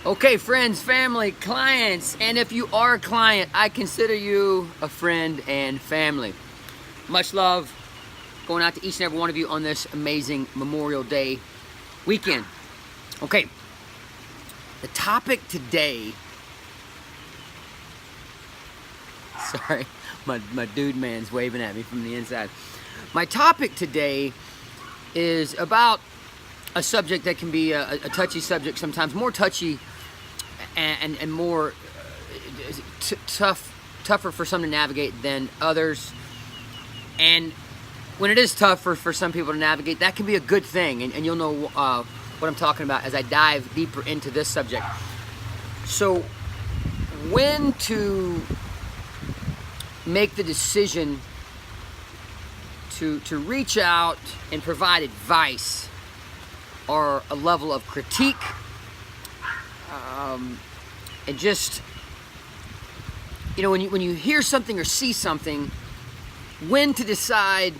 Okay, friends, family, clients, and if you are a client, I consider you a friend and family. Much love going out to each and every one of you on this amazing Memorial Day weekend. Okay, the topic today, sorry, my dude man's waving at me from the inside. My topic today is about a subject that can be a touchy subject, sometimes more touchy and more tougher for some to navigate than others. And when it is tough for some people to navigate, that can be a good thing. And you'll know what I'm talking about as I dive deeper into this subject. So when to make the decision to reach out and provide advice or a level of critique, and just, you know, when you hear something or see something, when to decide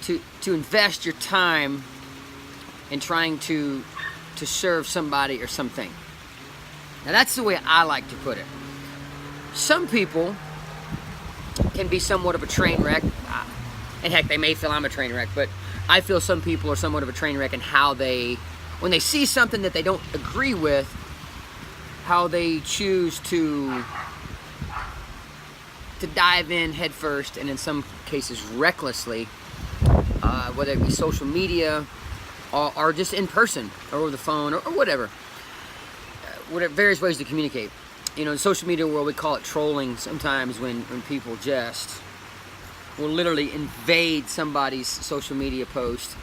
to invest your time in trying to serve somebody or something. Now that's the way I like to put it. Some people can be somewhat of a train wreck, and heck, they may feel I'm a train wreck, but I feel some people are somewhat of a train wreck in how when they see something that they don't agree with, how they choose to dive in head first, and in some cases recklessly, whether it be social media or just in person or over the phone or whatever, various ways to communicate. You know, in social media world, we call it trolling sometimes when people just will literally invade somebody's social media post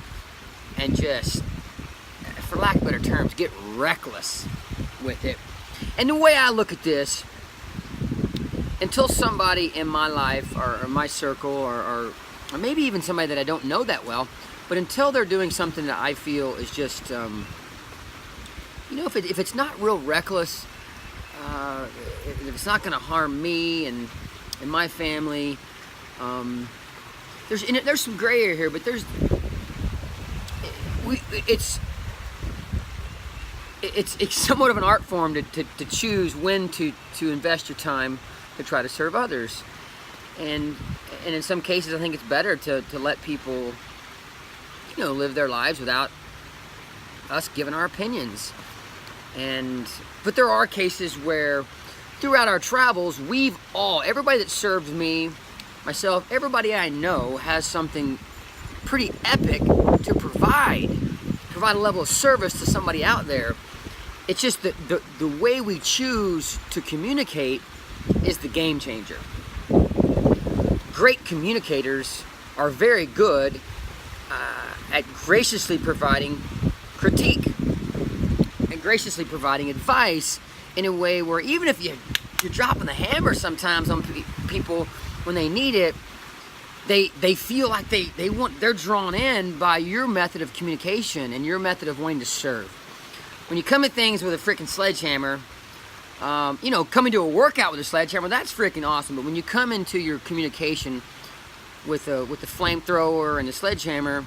and just, for lack of better terms, get reckless with it. And the way I look at this, until somebody in my life or my circle or maybe even somebody that I don't know that well, but until they're doing something that I feel is just, you know, if it's not real reckless, if it's not going to harm me and my family, there's some gray area here, but it's somewhat of an art form to choose when to invest your time to try to serve others, and in some cases I think it's better to let people, you know, live their lives without us giving our opinions. But there are cases where throughout our travels, everybody that served me, myself, everybody I know has something pretty epic to provide a level of service to somebody out there. It's just that the way we choose to communicate is the game changer. Great communicators are very good at graciously providing critique and graciously providing advice in a way where even if you're dropping the hammer sometimes on people when they need it, they feel like they're drawn in by your method of communication and your method of wanting to serve. When you come at things with a freaking sledgehammer, you know, coming to a workout with a sledgehammer, that's freaking awesome. But when you come into your communication with the flamethrower and the sledgehammer,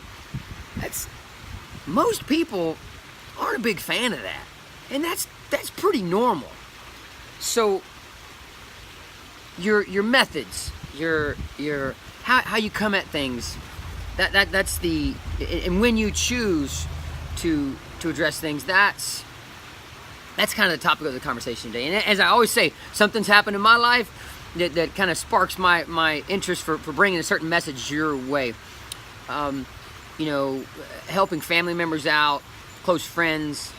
most people aren't a big fan of that, and that's pretty normal. So your methods, your how you come at things, that's and when you choose to address things, that's kind of the topic of the conversation today. And as I always say, something's happened in my life that kind of sparks my interest for bringing a certain message your way. You know, helping family members out, close friends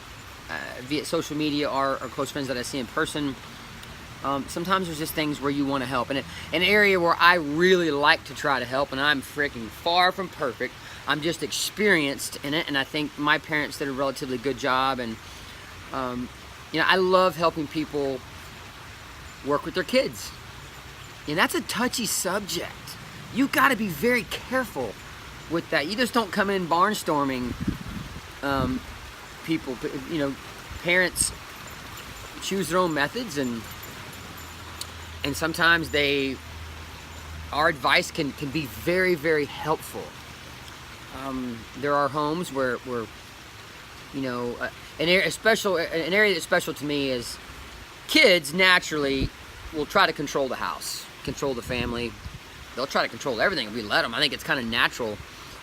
via social media, or close friends that I see in person. Sometimes there's just things where you want to help. And an area where I really like to try to help, and I'm freaking far from perfect, I'm just experienced in it, and I think my parents did a relatively good job. And you know, I love helping people work with their kids. And that's a touchy subject. You got to be very careful with that. You just don't come in barnstorming people. You know, parents choose their own methods, and sometimes our advice can be very, very helpful. There are homes where You know, an area that's special to me is kids naturally will try to control the house, control the family. They'll try to control everything if we let them. I think it's kind of natural.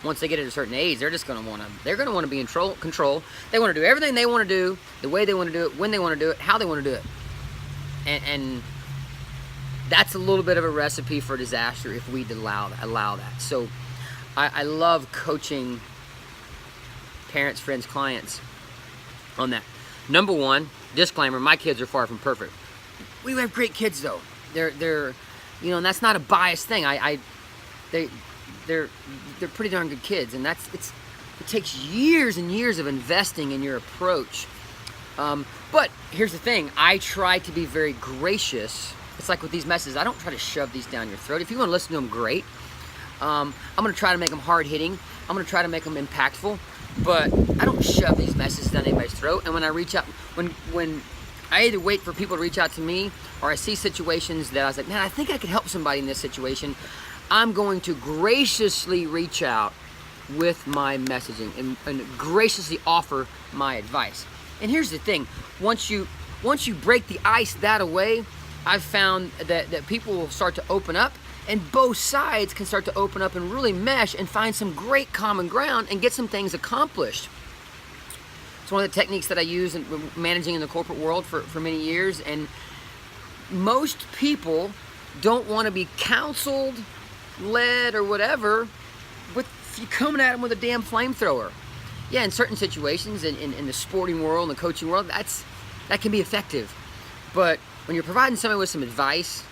Once they get at a certain age, they're going to want to be in control. They want to do everything they want to do, the way they want to do it, when they want to do it, how they want to do it. And that's a little bit of a recipe for disaster if we allow that. So I love coaching parents, friends, clients on that. Number one, disclaimer, my kids are far from perfect. We have great kids though. They're you know, and that's not a biased thing. They're pretty darn good kids, and it takes years and years of investing in your approach. But here's the thing, I try to be very gracious. It's like with these messages, I don't try to shove these down your throat. If you want to listen to them, great. I'm going to try to make them hard-hitting. I'm going to try to make them impactful, but I don't shove these messages down anybody's throat. And when I reach out, when I either wait for people to reach out to me, or I see situations that I was like, man, I think I could help somebody in this situation, I'm going to graciously reach out with my messaging and graciously offer my advice. And here's the thing, once you break the ice that way, I've found that people will start to open up, and both sides can start to open up and really mesh and find some great common ground and get some things accomplished. It's one of the techniques that I use in managing in the corporate world for many years, and most people don't want to be counseled, led, or whatever, but you coming at them with a damn flamethrower. Yeah, in certain situations, in the sporting world, in the coaching world, that can be effective. But when you're providing somebody with some advice,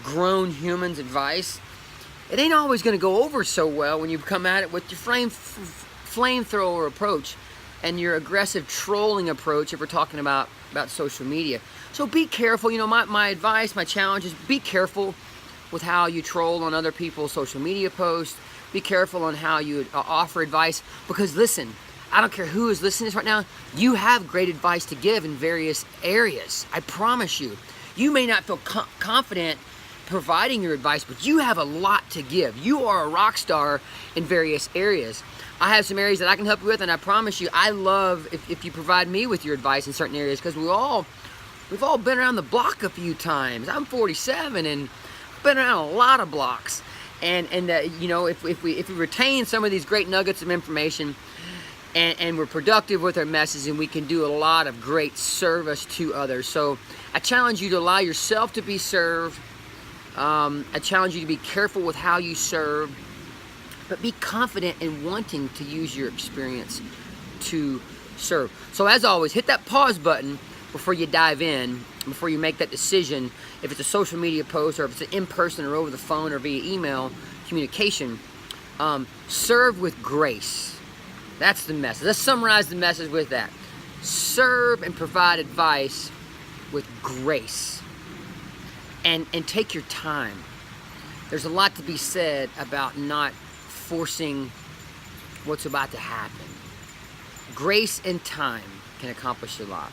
grown humans advice, it ain't always going to go over so well when you come at it with your flamethrower approach and your aggressive trolling approach if we're talking about social media. So be careful. You know, my advice, my challenge is be careful with how you troll on other people's social media posts. Be careful on how you offer advice, because listen, I don't care who is listening to this right now, you have great advice to give in various areas. I promise you. You may not feel confident providing your advice, but you have a lot to give. You are a rock star in various areas. I have some areas that I can help you with, and I promise you, I love if you provide me with your advice in certain areas, because we've all been around the block a few times. I'm 47 and been around a lot of blocks, and you know, if we retain some of these great nuggets of information, and we're productive with our message, and we can do a lot of great service to others. So I challenge you to allow yourself to be served. I challenge you to be careful with how you serve, but be confident in wanting to use your experience to serve. So as always, hit that pause button before you dive in, before you make that decision. If it's a social media post, or if it's an in-person or over the phone or via email communication, serve with grace. That's the message. Let's summarize the message with that. Serve and provide advice with grace. And take your time. There's a lot to be said about not forcing what's about to happen. Grace and time can accomplish a lot.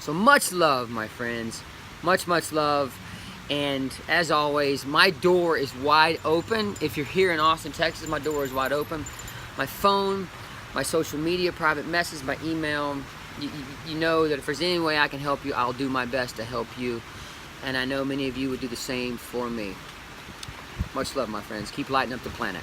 So much love, my friends. Much, much love. And as always, my door is wide open. If you're here in Austin, Texas, my door is wide open. My phone, my social media, private message, my email. You know that if there's any way I can help you, I'll do my best to help you. And I know many of you would do the same for me. Much love, my friends. Keep lighting up the planet.